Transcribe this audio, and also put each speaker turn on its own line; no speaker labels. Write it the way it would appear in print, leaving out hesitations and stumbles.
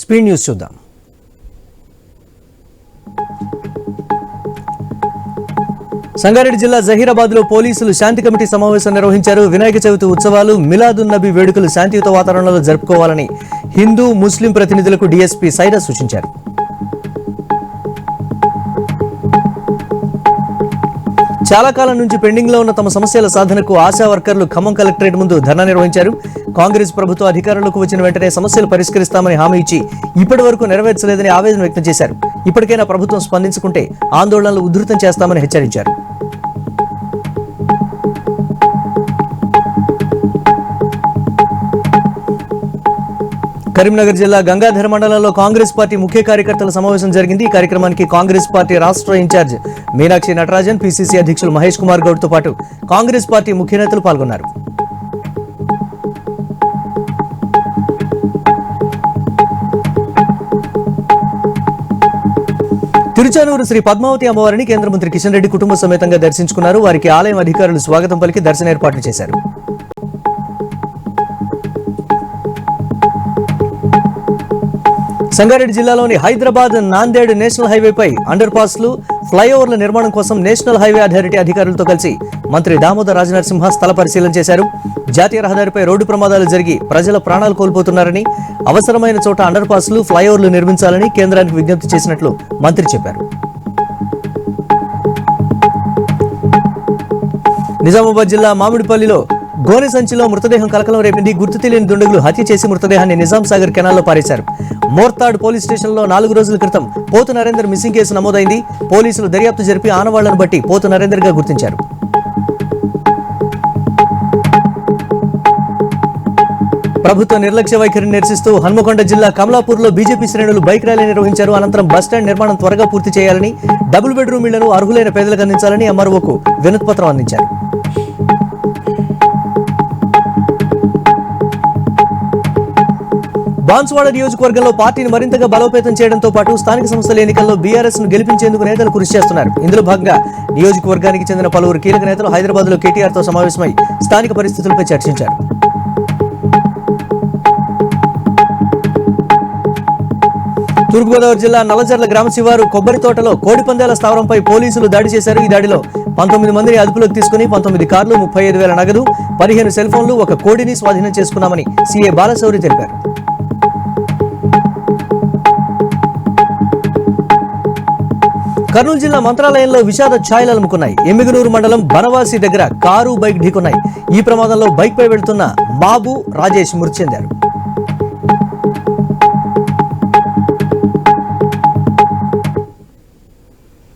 Speed news చూద్దాం. సంగారెడ్డి జిల్లా జహీరాబాద్లో పోలీసులు శాంతి కమిటీ సమావేశం నిర్వహించారు. వినాయక చవితి ఉత్సవాలు, మిలాదున్ నబీ వేడుకలు శాంతియుత వాతావరణంలో జరుపుకోవాలని హిందూ, ముస్లిం ప్రతినిధులకు డీఎస్పీ సైరా సూచించారు. చాలా కాలం నుంచి పెండింగ్ లో ఉన్న తమ సమస్యల సాధనకు ఆశా వర్కర్లు ఖమ్మం కలెక్టరేట్ ముందు ధర్నా నిర్వహించారు. కాంగ్రెస్ ప్రభుత్వం అధికారంలోకి వచ్చిన వెంటనే సమస్యలు పరిష్కరిస్తామని హామీ ఇచ్చి ఇప్పటి వరకు నెరవేర్చలేదని ఆవేదన వ్యక్తం చేశారు. ఇప్పటికైనా ప్రభుత్వం స్పందించుకుంటే ఆందోళనలు ఉధృతం చేస్తామని హెచ్చరించారు. కరీంనగర్ జిల్లా గంగాధర మండలంలో కాంగ్రెస్ పార్టీ ముఖ్య కార్యకర్తల సమావేశం జరిగింది. ఈ కార్యక్రమానికి కాంగ్రెస్ పార్టీ రాష్ట్ర ఇన్ఛార్జ్ మీనాక్షి నటరాజన్, పిసిసి అధ్యక్షులు మహేష్ కుమార్ గౌడ్ తో పాటు కాంగ్రెస్ పార్టీ ముఖ్య నేతలు పాల్గొన్నారు. తిరుచానూరు శ్రీ పద్మావతి అమ్మవారిని కేంద్ర మంత్రి కిషన్ రెడ్డి కుటుంబ సమేతంగా దర్శించుకున్నారు. వారికి ఆలయం అధికారులు స్వాగతం పలికి దర్శన ఏర్పాట్లు చేశారు. సంగారెడ్డి జిల్లాలోని హైదరాబాద్ నాందేడ్ నేషనల్ హైవేపై అండర్ పాస్లు, ఫ్లైఓవర్ల నిర్మాణం కోసం నేషనల్ హైవే అథారిటీ అధికారులతో కలిసి మంత్రి దామోదర్ రాజనరసింహ స్థల పరిశీలన చేశారు. జాతీయ రహదారిపై రోడ్డు ప్రమాదాలు జరిగి ప్రజల ప్రాణాలు కోల్పోతున్నారని, అవసరమైన చోట అండర్ పాస్లు, ఫ్లైఓవర్లు నిర్మించాలని కేంద్రానికి విజ్ఞప్తి చేసినట్లు మంత్రి చెప్పారు. నిజామాబాద్ జిల్లా మామిడిపల్లిలో గోనె సంచిలో మృతదేహం కలకలం రేపింది. గుర్తు తెలియని దుండగులు హత్య చేసి మృతదేహాన్ని నిజాం సాగర్ కెనాల్లో పారేశారు. మోర్తాడ్ పోలీస్ స్టేషన్లో 4 రోజుల క్రితం పోతు నరేందర్ మిస్సింగ్ కేసు నమోదైంది. పోలీసులు దర్యాప్తు జరిపి ఆనవాళ్లను బట్టి పోతు నరేందర్ గా గుర్తించారు. ప్రభుత్వ నిర్లక్ష్య వైఖరిని నిరసిస్తూ హన్మకొండ జిల్లా కమలాపూర్లో బీజేపీ శ్రేణులు బైక్ ర్యాలీ నిర్వహించారు. అనంతరం బస్టాండ్ నిర్మాణం త్వరగా పూర్తి చేయాలని, డబుల్ బెడ్రూమ్ ఇళ్లను అర్హులైన పేదలకు అందించాలని ఎంఆర్ఓకు వినతిపత్రం అందించారు. బాన్సువాడ నియోజకవర్గంలో పార్టీని మరింతగా బలోపేతం చేయడంతో పాటు స్థానిక సంస్థల ఎన్నికల్లో బీఆర్ఎస్ ను గెలిపించేందుకు నేతలు కృషి చేస్తున్నారు. ఇందులో భాగంగా నియోజకవర్గానికి చెందిన పలువురు కీలక నేతలు హైదరాబాద్ లో కేటీఆర్ తో సమావేశమై స్థానిక పరిస్థితులపై చర్చించారు. తూర్పుగోదావరి జిల్లా నల్లజర్ల గ్రామ శివారు కొబ్బరి తోటలో కోడి పందేల స్థావరంపై పోలీసులు దాడి చేశారు. ఈ దాడిలో 19 మందిని అదుపులోకి తీసుకుని 19 కార్లు, 35,000 నగదు, 15 సెల్ ఫోన్లు, ఒక కోడిని స్వాధీనం చేసుకున్నామని సీఏ బాలశౌరి తెలిపారు. కర్నూలు జిల్లా మంత్రాలయంలో విషాద ఛాయలు అలుముకున్నాయి. ఎమ్మిగనూరు మండలం బనవాసి దగ్గర కారు, బైక్ ఢీకొన్నాయి. ఈ ప్రమాదంలో బైక్ పై వెళ్తున్న బాబు, రాజేష్ మృతి చెందారు.